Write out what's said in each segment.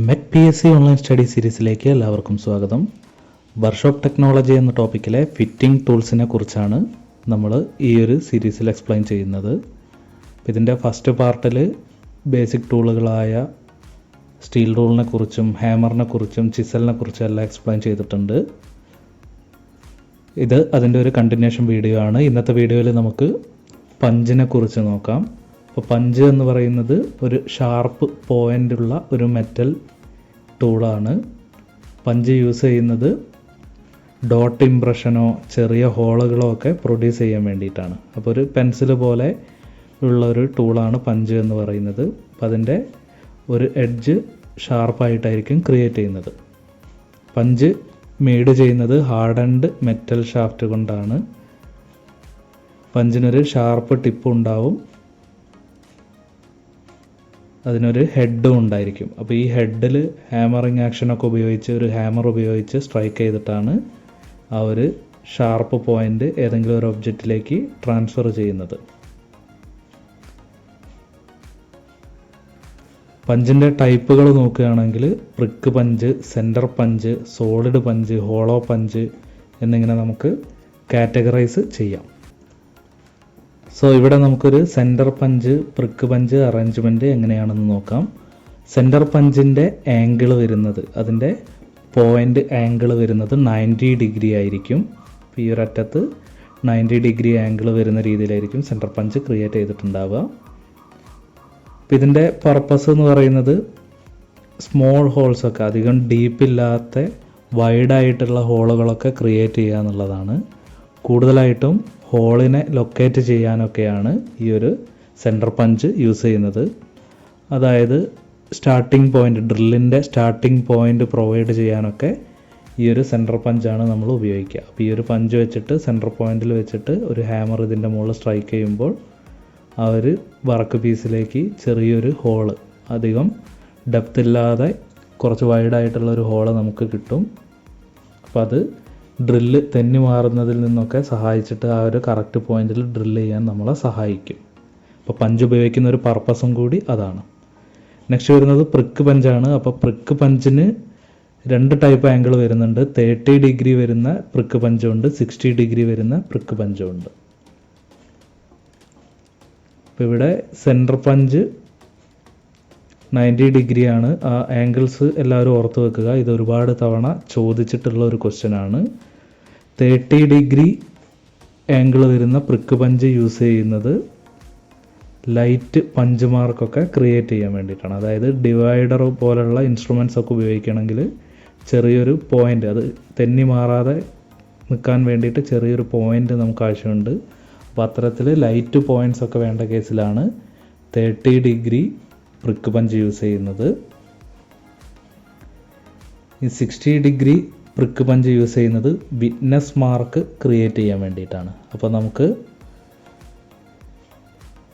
MECH PSC online study സീരീസിലേക്ക് എല്ലാവർക്കും സ്വാഗതം. Workshop technology എന്ന ടോപ്പിക്കിലെ ഫിറ്റിംഗ് ടൂൾസിനെ കുറിച്ചാണ് നമ്മൾ ഈ ഒരു സീരീസിൽ എക്സ്പ്ലെയിൻ ചെയ്യുന്നത്. ഇതിൻ്റെ ഫസ്റ്റ് പാർട്ടിൽ ബേസിക് ടൂളുകളായ സ്റ്റീൽ റൂളിനെ കുറിച്ചും ഹാമറിനെ കുറിച്ചും ചിസലിനെ കുറിച്ചും എല്ലാം എക്സ്പ്ലെയിൻ ചെയ്തിട്ടുണ്ട്. ഇത് അതിൻ്റെ ഒരു കണ്ടിന്യൂഷൻ വീഡിയോ ആണ്. ഇന്നത്തെ വീഡിയോയിൽ നമുക്ക് പഞ്ചിനെ കുറിച്ച് നോക്കാം. അപ്പോൾ പഞ്ച് എന്ന് പറയുന്നത് ഒരു ഷാർപ്പ് പോയിൻ്റുള്ള ഒരു മെറ്റൽ ടൂളാണ്. പഞ്ച് യൂസ് ചെയ്യുന്നത് ഡോട്ട് ഇംപ്രഷനോ ചെറിയ ഹോളുകളോ ഒക്കെ പ്രൊഡ്യൂസ് ചെയ്യാൻ വേണ്ടിയിട്ടാണ്. അപ്പോൾ ഒരു പെൻസിൽ പോലെ ഉള്ള ഒരു ടൂളാണ് പഞ്ച് എന്ന് പറയുന്നത്. അപ്പോൾ അതിൻ്റെ ഒരു എഡ്ജ് ഷാർപ്പായിട്ടായിരിക്കും ക്രിയേറ്റ് ചെയ്യുന്നത്. പഞ്ച് മെയ്ഡ് ചെയ്യുന്നത് ഹാർഡൻഡ് മെറ്റൽ ഷാഫ്റ്റ് കൊണ്ടാണ്. പഞ്ചിനൊരു ഷാർപ്പ് ടിപ്പ് ഉണ്ടാവും, അതിനൊരു ഹെഡും ഉണ്ടായിരിക്കും. അപ്പോൾ ഈ ഹെഡിൽ ഹാമറിങ് ആക്ഷനൊക്കെ ഉപയോഗിച്ച് ഒരു ഹാമർ ഉപയോഗിച്ച് സ്ട്രൈക്ക് ചെയ്തിട്ടാണ് ആ ഒരു ഷാർപ്പ് പോയിൻ്റ് ഏതെങ്കിലും ഒരു ഒബ്ജക്റ്റിലേക്ക് ട്രാൻസ്ഫർ ചെയ്യുന്നത്. പഞ്ചിൻ്റെ ടൈപ്പുകൾ നോക്കുകയാണെങ്കിൽ പ്രിക്ക് punch, centre punch, solid punch, hollow punch എന്നിങ്ങനെ നമുക്ക് കാറ്റഗറൈസ് ചെയ്യാം. സോ ഇവിടെ നമുക്കൊരു സെൻറ്റർ പഞ്ച്, പ്രിക്ക് പഞ്ച് അറേഞ്ച്മെൻറ്റ് എങ്ങനെയാണെന്ന് നോക്കാം. സെൻറ്റർ പഞ്ചിൻ്റെ ആംഗിൾ വരുന്നത്, അതിൻ്റെ പോയിൻ്റ് ആംഗിൾ വരുന്നത് 90 ഡിഗ്രി ആയിരിക്കും. ഈ ഒരു അറ്റത്ത് 90 ഡിഗ്രി ആംഗിൾ വരുന്ന രീതിയിലായിരിക്കും സെൻറ്റർ പഞ്ച് ക്രിയേറ്റ് ചെയ്തിട്ടുണ്ടാവുക. അപ്പോൾ ഇതിൻ്റെ പർപ്പസ് എന്ന് പറയുന്നത് സ്മോൾ ഹോൾസൊക്കെ, അധികം ഡീപ്പില്ലാത്ത വൈഡായിട്ടുള്ള ഹോളുകളൊക്കെ ക്രിയേറ്റ് ചെയ്യുക എന്നുള്ളതാണ്. കൂടുതലായിട്ടും ഹോളിനെ ലൊക്കേറ്റ് ചെയ്യാനൊക്കെയാണ് ഈ ഒരു സെൻറ്റർ പഞ്ച് യൂസ് ചെയ്യുന്നത്. അതായത് സ്റ്റാർട്ടിംഗ് പോയിൻ്റ്, ഡ്രില്ലിൻ്റെ സ്റ്റാർട്ടിംഗ് പോയിൻ്റ് പ്രൊവൈഡ് ചെയ്യാനൊക്കെ ഈ ഒരു സെൻറ്റർ പഞ്ചാണ് നമ്മൾ ഉപയോഗിക്കുക. അപ്പോൾ ഈ ഒരു പഞ്ച് വെച്ചിട്ട് സെൻറ്റർ പോയിൻ്റിൽ വെച്ചിട്ട് ഒരു ഹാമർ ഇതിൻ്റെ മുകളിൽ സ്ട്രൈക്ക് ചെയ്യുമ്പോൾ ആ ഒരു വർക്ക് പീസിലേക്ക് ചെറിയൊരു ഹോള്, അധികം ഡെപ്ത് ഇല്ലാതെ കുറച്ച് വൈഡായിട്ടുള്ള ഒരു ഹോള് നമുക്ക് കിട്ടും. അപ്പോൾ അത് ഡ്രില്ല് തെന്നി മാറുന്നതിൽ നിന്നൊക്കെ സഹായിച്ചിട്ട് ആ ഒരു കറക്റ്റ് പോയിന്റിൽ ഡ്രില്ല് ചെയ്യാൻ നമ്മളെ സഹായിക്കും. അപ്പോൾ പഞ്ച് ഉപയോഗിക്കുന്ന ഒരു പർപ്പസും കൂടി അതാണ്. നെക്സ്റ്റ് വരുന്നത് പ്രിക്ക് പഞ്ചാണ്. അപ്പോൾ പ്രിക്ക് പഞ്ചിന് 2 ടൈപ്പ് ആംഗിൾ വരുന്നുണ്ട്. 30 ഡിഗ്രി വരുന്ന പ്രിക്ക് പഞ്ചുണ്ട്, 60 ഡിഗ്രി വരുന്ന പ്രിക്ക് പഞ്ചുണ്ട്. അപ്പോൾ ഇവിടെ സെൻറ്റർ പഞ്ച് 90 ഡിഗ്രിയാണ്. ആ ആംഗിൾസ് എല്ലാവരും ഓർത്ത് വെക്കുക. ഇത് ഒരുപാട് തവണ ചോദിച്ചിട്ടുള്ള ഒരു ക്വസ്റ്റ്യൻ ആണ്. 30 ഡിഗ്രി ആംഗിൾ വരുന്ന പ്രിക്ക് പഞ്ച് യൂസ് ചെയ്യുന്നത് ലൈറ്റ് പഞ്ച് മാർക്കൊക്കെ ക്രിയേറ്റ് ചെയ്യാൻ വേണ്ടിയിട്ടാണ്. അതായത് ഡിവൈഡർ പോലുള്ള ഇൻസ്ട്രുമെൻറ്റ്സ് ഒക്കെ ഉപയോഗിക്കണമെങ്കിൽ ചെറിയൊരു പോയിൻ്റ്, അത് തെന്നി മാറാതെ നിൽക്കാൻ വേണ്ടിയിട്ട് ചെറിയൊരു പോയിൻ്റ് നമുക്ക് ആവശ്യമുണ്ട്. അപ്പോൾ അത്തരത്തിൽ ലൈറ്റ് പോയിൻറ്റ്സ് ഒക്കെ വേണ്ട കേസിലാണ് 30 ഡിഗ്രി പ്രിക്ക് പഞ്ച് യൂസ് ചെയ്യുന്നത്. ഈ 60 ഡിഗ്രി പ്രിക്ക് പഞ്ച് യൂസ് ചെയ്യുന്നത് വിറ്റ്നസ് മാർക്ക് ക്രിയേറ്റ് ചെയ്യാൻ വേണ്ടിയിട്ടാണ്. അപ്പോൾ നമുക്ക്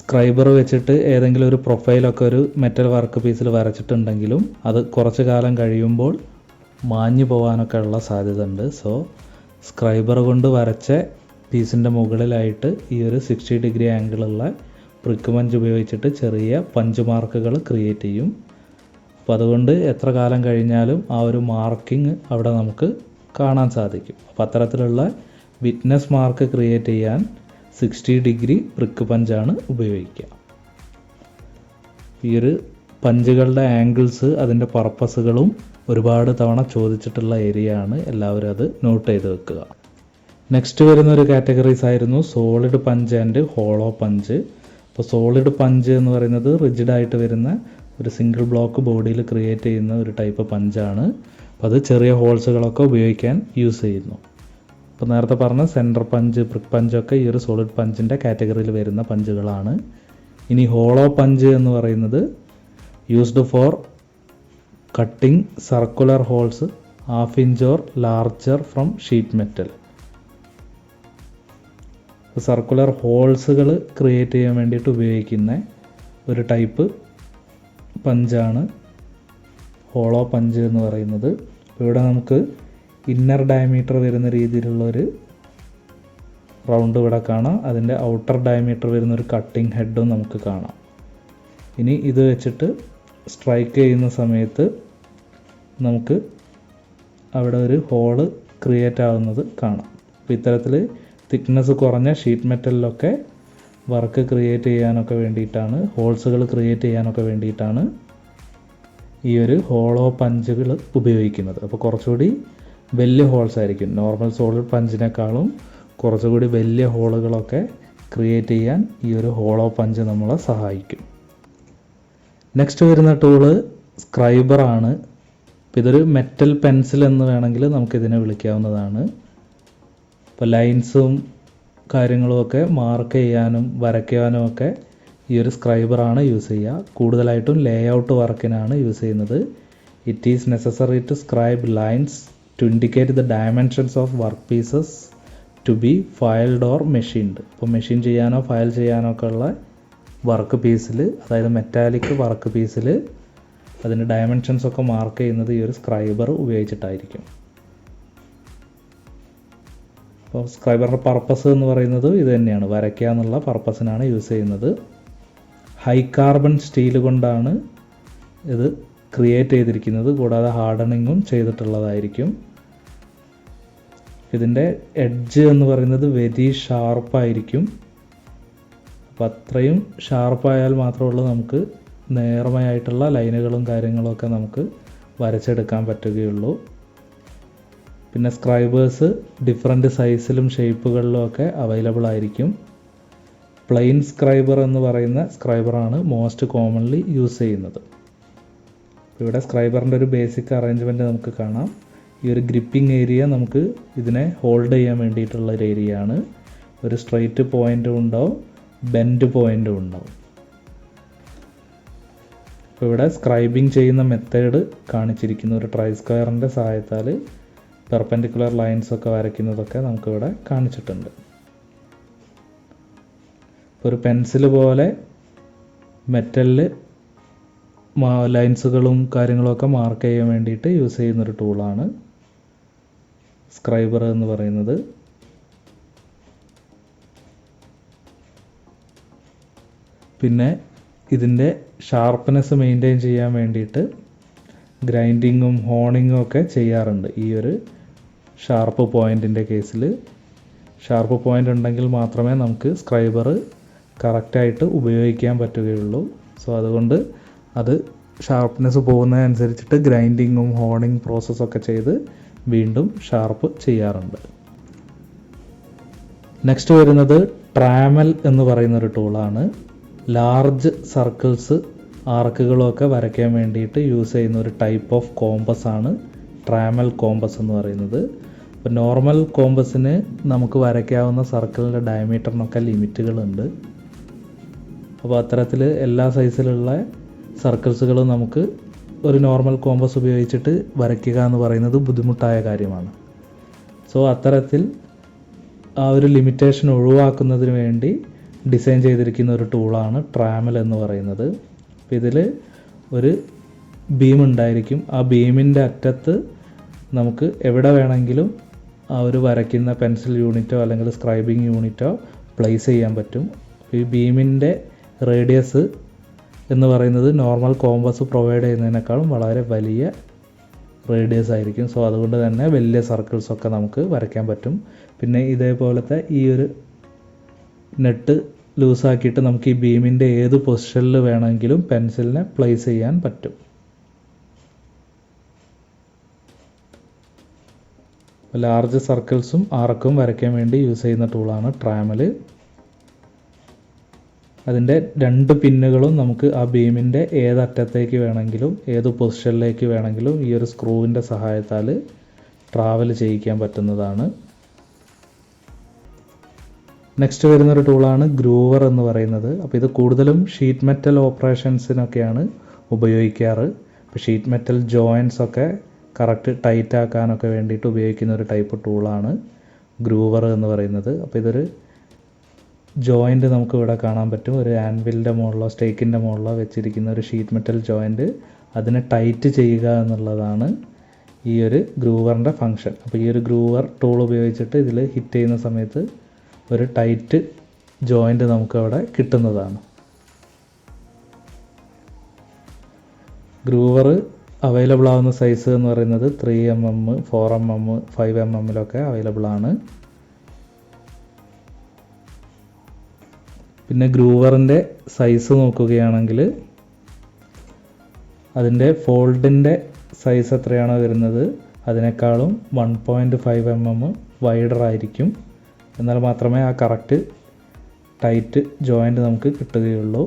സ്ക്രൈബർ വെച്ചിട്ട് ഏതെങ്കിലും ഒരു പ്രൊഫൈലൊക്കെ ഒരു മെറ്റൽ വർക്ക് പീസിൽ വരച്ചിട്ടുണ്ടെങ്കിലും അത് കുറച്ച് കാലം കഴിയുമ്പോൾ മാഞ്ഞു പോകാനൊക്കെ ഉള്ള സാധ്യത ഉണ്ട്. സോ സ്ക്രൈബർ കൊണ്ട് വരച്ച പീസിൻ്റെ മുകളിലായിട്ട് ഈ ഒരു 60 ഡിഗ്രി ആംഗിളുള്ള പ്രിക്ക് പഞ്ച് ഉപയോഗിച്ചിട്ട് ചെറിയ പഞ്ച് മാർക്കുകൾ ക്രിയേറ്റ് ചെയ്യും. അപ്പോൾ അതുകൊണ്ട് എത്ര കാലം കഴിഞ്ഞാലും ആ ഒരു മാർക്കിംഗ് അവിടെ നമുക്ക് കാണാൻ സാധിക്കും. അപ്പോൾ അത്തരത്തിലുള്ള വിറ്റ്നസ് മാർക്ക് ക്രിയേറ്റ് ചെയ്യാൻ 60 ഡിഗ്രി പ്രിക്ക് പഞ്ചാണ് ഉപയോഗിക്കുക. ഈ ഒരു പഞ്ചുകളുടെ ആംഗിൾസ്, അതിൻ്റെ പർപ്പസുകളും ഒരുപാട് തവണ ചോദിച്ചിട്ടുള്ള ഏരിയ ആണ്. എല്ലാവരും അത് നോട്ട് ചെയ്ത് വെക്കുക. നെക്സ്റ്റ് വരുന്ന ഒരു കാറ്റഗറീസ് ആയിരുന്നു solid punch and hollow punch. അപ്പോൾ സോളിഡ് പഞ്ച് എന്ന് പറയുന്നത് റിജിഡായിട്ട് വരുന്ന ഒരു സിംഗിൾ ബ്ലോക്ക് ബോഡിയിൽ ക്രിയേറ്റ് ചെയ്യുന്ന ഒരു ടൈപ്പ് പഞ്ചാണ്. അപ്പോൾ അത് ചെറിയ ഹോൾസുകളൊക്കെ ഉപയോഗിക്കാൻ യൂസ് ചെയ്യുന്നു. അപ്പോൾ നേരത്തെ പറഞ്ഞ സെൻറ്റർ പഞ്ച്, പ്രിക്ക് പഞ്ചൊക്കെ ഈ ഒരു സോളിഡ് പഞ്ചിൻ്റെ കാറ്റഗറിയിൽ വരുന്ന പഞ്ചുകളാണ്. ഇനി ഹോളോ പഞ്ച് എന്ന് പറയുന്നത് used for cutting circular holes 1/2 inch or larger from sheet metal. Circular ഹോൾസുകൾ ക്രിയേറ്റ് ചെയ്യാൻ വേണ്ടിയിട്ട് ഉപയോഗിക്കുന്ന ഒരു ടൈപ്പ് പഞ്ചാണ് ഹോളോ പഞ്ച് എന്ന് പറയുന്നത്. ഇവിടെ നമുക്ക് ഇന്നർ ഡയമീറ്റർ വരുന്ന രീതിയിലുള്ളൊരു റൗണ്ട് ഇവിടെ കാണാം. അതിൻ്റെ ഔട്ടർ ഡയമീറ്റർ വരുന്ന ഒരു കട്ടിംഗ് ഹെഡും നമുക്ക് കാണാം. ഇനി ഇത് വെച്ചിട്ട് സ്ട്രൈക്ക് ചെയ്യുന്ന സമയത്ത് നമുക്ക് അവിടെ ഒരു ഹോള് ക്രിയേറ്റ് ആവുന്നത് കാണാം. അപ്പോൾ ഇത്തരത്തിൽ തിക്നെസ് കുറഞ്ഞ ഷീറ്റ് മെറ്റലിലൊക്കെ വർക്ക് ക്രിയേറ്റ് ചെയ്യാനൊക്കെ വേണ്ടിയിട്ടാണ്, ഹോൾസുകൾ ക്രിയേറ്റ് ചെയ്യാനൊക്കെ വേണ്ടിയിട്ടാണ് ഈ ഒരു ഹോളോ പഞ്ചുകൾ ഉപയോഗിക്കുന്നത്. അപ്പോൾ കുറച്ചുകൂടി വലിയ ഹോൾസ് ആയിരിക്കും, നോർമൽ സോളിഡ് പഞ്ചിനേക്കാളും കുറച്ചുകൂടി വലിയ ഹോളുകളൊക്കെ ക്രിയേറ്റ് ചെയ്യാൻ ഈ ഒരു ഹോളോ പഞ്ച് നമ്മളെ സഹായിക്കും. നെക്സ്റ്റ് വരുന്ന ടൂള് സ്ക്രൈബറാണ്. അപ്പോൾ ഇതൊരു മെറ്റൽ പെൻസിൽ എന്ന് വേണമെങ്കിൽ നമുക്കിതിനെ വിളിക്കാവുന്നതാണ്. ഇപ്പോൾ ലൈൻസും കാര്യങ്ങളുമൊക്കെ മാർക്ക് ചെയ്യാനും വരയ്ക്കാനും ഒക്കെ ഈ ഒരു സ്ക്രൈബറാണ് യൂസ് ചെയ്യുക. കൂടുതലായിട്ടും ലേ ഔട്ട് വർക്കിനാണ് യൂസ് ചെയ്യുന്നത്. It is necessary to scribe lines to indicate the dimensions of work pieces to be filed or machined. ഇപ്പോൾ മെഷീൻ ചെയ്യാനോ ഫയൽ ചെയ്യാനോ ഒക്കെ ഉള്ള വർക്ക് പീസിൽ, അതായത് മെറ്റാലിക് വർക്ക് പീസിൽ അതിൻ്റെ ഡയമെൻഷൻസ് ഒക്കെ മാർക്ക് ചെയ്യുന്നത് ഈ ഒരു സ്ക്രൈബർ ഉപയോഗിച്ചിട്ടായിരിക്കും. അപ്പോൾ സ്ക്രൈബറിൻ്റെ പർപ്പസ് എന്ന് പറയുന്നത് ഇത് തന്നെയാണ്, വരയ്ക്കുക എന്നുള്ള പർപ്പസിനാണ് യൂസ് ചെയ്യുന്നത്. ഹൈ കാർബൺ സ്റ്റീൽ കൊണ്ടാണ് ഇത് ക്രിയേറ്റ് ചെയ്തിരിക്കുന്നത്, കൂടാതെ ഹാർഡനിങ്ങും ചെയ്തിട്ടുള്ളതായിരിക്കും. ഇതിൻ്റെ എഡ്ജ് എന്ന് പറയുന്നത് വെരി ഷാർപ്പായിരിക്കും. അപ്പോൾ അത്രയും ഷാർപ്പായാൽ മാത്രമുള്ളൂ നമുക്ക് നേർമയായിട്ടുള്ള ലൈനുകളും കാര്യങ്ങളൊക്കെ നമുക്ക് വരച്ചെടുക്കാൻ പറ്റുകയുള്ളൂ. പിന്നെ സ്ക്രൈബേഴ്സ് ഡിഫറെൻറ്റ് സൈസിലും ഷേപ്പുകളിലും ഒക്കെ അവൈലബിൾ ആയിരിക്കും. പ്ലെയിൻ സ്ക്രൈബർ എന്ന് പറയുന്ന സ്ക്രൈബറാണ് മോസ്റ്റ് കോമൺലി യൂസ് ചെയ്യുന്നത്. ഇവിടെ സ്ക്രൈബറിൻ്റെ ഒരു ബേസിക് അറേഞ്ച്മെൻറ്റ് നമുക്ക് കാണാം. ഈ ഒരു ഗ്രിപ്പിംഗ് ഏരിയ നമുക്ക് ഇതിനെ ഹോൾഡ് ചെയ്യാൻ വേണ്ടിയിട്ടുള്ള ഒരു ഏരിയ ആണ്. ഒരു സ്ട്രെയിറ്റ് പോയിൻറ്റും ഉണ്ടാവും, ബെൻഡ് പോയിൻറ്റും ഉണ്ടാവും. അപ്പോൾ ഇവിടെ സ്ക്രൈബിങ് ചെയ്യുന്ന മെത്തേഡ് കാണിച്ചിരിക്കുന്ന ഒരു ട്രൈ സ്ക്വയറിൻ്റെ സഹായത്താൽ പെർപെൻഡിക്കുലർ ലൈൻസ് ഒക്കെ വരയ്ക്കുന്നതൊക്കെ നമുക്കിവിടെ കാണിച്ചിട്ടുണ്ട്. ഒരു പെൻസിൽ പോലെ മെറ്റലിൽ ലൈൻസുകളും കാര്യങ്ങളൊക്കെ മാർക്ക് ചെയ്യാൻ വേണ്ടിയിട്ട് യൂസ് ചെയ്യുന്നൊരു ടൂളാണ് സ്ക്രൈബർ എന്ന് പറയുന്നത്. പിന്നെ ഇതിൻ്റെ ഷാർപ്പ്നെസ് മെയിൻറ്റെയിൻ ചെയ്യാൻ വേണ്ടിയിട്ട് ഗ്രൈൻഡിങ്ങും ഹോണിങ്ങും ഒക്കെ ചെയ്യാറുണ്ട്. ഈ ഒരു ഷാർപ്പ് പോയിൻറ്റിൻ്റെ കേസിൽ ഷാർപ്പ് പോയിൻ്റ് ഉണ്ടെങ്കിൽ മാത്രമേ നമുക്ക് സ്ക്രൈബർ കറക്റ്റായിട്ട് ഉപയോഗിക്കാൻ പറ്റുകയുള്ളൂ. സോ അതുകൊണ്ട് അത് ഷാർപ്പ്നെസ് പോകുന്നതനുസരിച്ചിട്ട് ഗ്രൈൻഡിങ്ങും ഹോണിങ് പ്രോസസ്സൊക്കെ ചെയ്ത് വീണ്ടും ഷാർപ്പ് ചെയ്യാറുണ്ട്. നെക്സ്റ്റ് വരുന്നത് ട്രാമൽ എന്ന് പറയുന്നൊരു ടൂളാണ്. ലാർജ് സർക്കിൾസ് ആർക്കുകളൊക്കെ വരയ്ക്കാൻ വേണ്ടിയിട്ട് യൂസ് ചെയ്യുന്ന ഒരു ടൈപ്പ് ഓഫ് കോമ്പസ് ആണ് ട്രാമൽ കോമ്പസ് എന്ന് പറയുന്നത്. ഇപ്പോൾ നോർമൽ കോമ്പസിന് നമുക്ക് വരയ്ക്കാവുന്ന സർക്കിളിൻ്റെ ഡയമീറ്ററിനൊക്കെ ലിമിറ്റുകളുണ്ട്. അപ്പോൾ അത്തരത്തിൽ എല്ലാ സൈസിലുള്ള സർക്കിൾസുകളും നമുക്ക് ഒരു നോർമൽ കോമ്പസ് ഉപയോഗിച്ചിട്ട് വരയ്ക്കുക എന്ന് പറയുന്നത് ബുദ്ധിമുട്ടായ കാര്യമാണ്. സോ അത്തരത്തിൽ ആ ഒരു ലിമിറ്റേഷൻ ഒഴിവാക്കുന്നതിന് വേണ്ടി ഡിസൈൻ ചെയ്തിരിക്കുന്ന ഒരു ടൂളാണ് ട്രാമൽ എന്ന് പറയുന്നത്. അപ്പോൾ ഇതിൽ ഒരു ബീം ഉണ്ടായിരിക്കും. ആ ബീമിൻ്റെ അറ്റത്ത് നമുക്ക് എവിടെ വേണമെങ്കിലും ആ ഒരു വരയ്ക്കുന്ന പെൻസിൽ യൂണിറ്റോ അല്ലെങ്കിൽ സ്ക്രൈബിങ് യൂണിറ്റോ പ്ലേസ് ചെയ്യാൻ പറ്റും. ഈ ബീമിൻ്റെ റേഡിയസ് എന്ന് പറയുന്നത് നോർമൽ കോമ്പസ് പ്രൊവൈഡ് ചെയ്യുന്നതിനേക്കാളും വളരെ വലിയ റേഡിയസ് ആയിരിക്കും. സോ അതുകൊണ്ട് തന്നെ വലിയ സർക്കിൾസൊക്കെ നമുക്ക് വരയ്ക്കാൻ പറ്റും. പിന്നെ ഇതേപോലത്തെ ഈ ഒരു നെട്ട് ലൂസാക്കിയിട്ട് നമുക്ക് ഈ ബീമിൻ്റെ ഏത് പൊസിഷനിൽ വേണമെങ്കിലും പെൻസിലിനെ പ്ലേസ് ചെയ്യാൻ പറ്റും. ലാർജ് സർക്കിൾസും ആർക്കും വരയ്ക്കാൻ വേണ്ടി യൂസ് ചെയ്യുന്ന ടൂളാണ് ട്രാമൽ. അതിൻ്റെ 2 പിന്നുകളും നമുക്ക് ആ ബീമിൻ്റെ ഏതറ്റത്തേക്ക് വേണമെങ്കിലും ഏത് പൊസിഷനിലേക്ക് വേണമെങ്കിലും ഈ ഒരു സ്ക്രൂവിൻ്റെ സഹായത്താൽ ട്രാവൽ ചെയ്യിക്കാൻ പറ്റുന്നതാണ്. നെക്സ്റ്റ് വരുന്നൊരു ടൂളാണ് ഗ്രൂവർ എന്ന് പറയുന്നത്. അപ്പോൾ ഇത് കൂടുതലും ഷീറ്റ് മെറ്റൽ ഓപ്പറേഷൻസിനൊക്കെയാണ് ഉപയോഗിക്കാറ്. ഇപ്പോൾ ഷീറ്റ് മെറ്റൽ ജോയിൻറ്റ്സ് ഒക്കെ കറക്റ്റ് ടൈറ്റ് ആക്കാനൊക്കെ വേണ്ടിയിട്ട് ഉപയോഗിക്കുന്ന ഒരു ടൈപ്പ് ടൂളാണ് ഗ്രൂവർ എന്ന് പറയുന്നത്. അപ്പോൾ ഇതൊരു ജോയിൻറ്റ് നമുക്ക് ഇവിടെ കാണാൻ പറ്റും. ഒരു ആൻവിലിൻ്റെ മുകളിലോ സ്റ്റേക്കിൻ്റെ മുകളിലോ വെച്ചിരിക്കുന്ന ഒരു ഷീറ്റ് മെറ്റൽ ജോയിൻറ്റ്, അതിനെ ടൈറ്റ് ചെയ്യുക എന്നുള്ളതാണ് ഈ ഒരു ഗ്രൂവറിൻ്റെ ഫങ്ഷൻ. അപ്പോൾ ഈ ഒരു ഗ്രൂവർ ടൂൾ ഉപയോഗിച്ചിട്ട് ഇതിൽ ഹിറ്റ് ചെയ്യുന്ന സമയത്ത് ഒരു ടൈറ്റ് ജോയിൻറ്റ് നമുക്കവിടെ കിട്ടുന്നതാണ്. ഗ്രൂവർ അവൈലബിൾ ആവുന്ന സൈസ് എന്ന് പറയുന്നത് 3mm 4mm 5mmലൊക്കെ അവൈലബിൾ ആണ്. പിന്നെ ഗ്രൂവറിൻ്റെ സൈസ് നോക്കുകയാണെങ്കിൽ അതിൻ്റെ ഫോൾഡിൻ്റെ സൈസ് എത്രയാണോ വരുന്നത് അതിനേക്കാളും 1.5mm വൈഡർ ആയിരിക്കും. എന്നാൽ മാത്രമേ ആ കറക്റ്റ് ടൈറ്റ് ജോയിൻ്റ് നമുക്ക് കിട്ടുകയുള്ളൂ.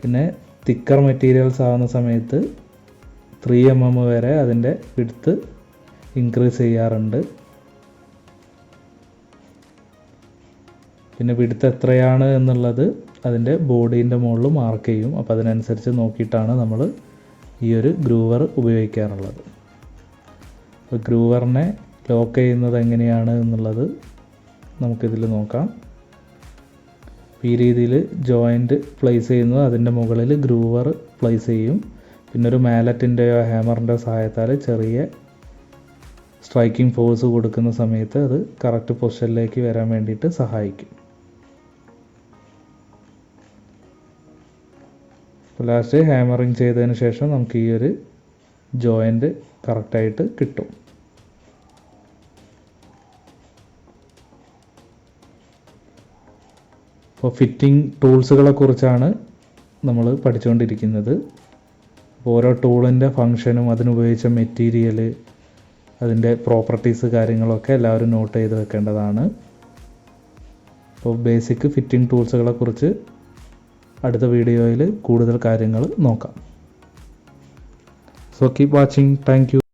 പിന്നെ തിക്കർ മെറ്റീരിയൽസ് ആവുന്ന സമയത്ത് 3mm വരെ അതിൻ്റെ വിഡ്ത്ത് ഇൻക്രീസ് ചെയ്യാറുണ്ട്. പിന്നെ വിഡ്ത്ത് എത്രയാണ് എന്നുള്ളത് അതിൻ്റെ ബോഡീൻ്റെ മുകളിൽ മാർക്ക് ചെയ്യും. അപ്പോൾ അതിനനുസരിച്ച് നോക്കിയിട്ടാണ് നമ്മൾ ഈ ഒരു ഗ്രൂവർ ഉപയോഗിക്കാറുള്ളത്. അപ്പോൾ ഗ്രൂവറിനെ ലോക്ക് ചെയ്യുന്നത് എങ്ങനെയാണ് എന്നുള്ളത് നമുക്കിതിൽ നോക്കാം. ഈ രീതിയിൽ ജോയിൻറ്റ് പ്ലേസ് ചെയ്യുന്നത് അതിൻ്റെ മുകളിൽ ഗ്രൂവർ പ്ലേസ് ചെയ്യും. പിന്നെ ഒരു മാലറ്റിൻ്റെയോ ഹാമറിൻ്റെയോ സഹായത്താൽ ചെറിയ സ്ട്രൈക്കിംഗ് ഫോഴ്സ് കൊടുക്കുന്ന സമയത്ത് അത് കറക്റ്റ് പൊസിഷനിലേക്ക് വരാൻ വേണ്ടിയിട്ട് സഹായിക്കും. ലാസ്റ്റ് ഹാമറിങ് ചെയ്തതിന് ശേഷം നമുക്ക് ഈ ഒരു ജോയിൻറ്റ് കറക്റ്റായിട്ട് കിട്ടും. അപ്പോൾ ഫിറ്റിംഗ് ടൂൾസുകളെ കുറിച്ചാണ് നമ്മൾ പഠിച്ചുകൊണ്ടിരിക്കുന്നത്. ഓരോ ടൂളിൻ്റെ ഫങ്ഷനും അതിനുപയോഗിച്ച മെറ്റീരിയൽ അതിൻ്റെ പ്രോപ്പർട്ടീസ് കാര്യങ്ങളൊക്കെ എല്ലാവരും നോട്ട് ചെയ്ത് വെക്കേണ്ടതാണ്. അപ്പോൾ ബേസിക് ഫിറ്റിംഗ് ടൂൾസുകളെ കുറിച്ച് അടുത്ത വീഡിയോയിൽ കൂടുതൽ കാര്യങ്ങൾ നോക്കാം. So keep watching. Thank you.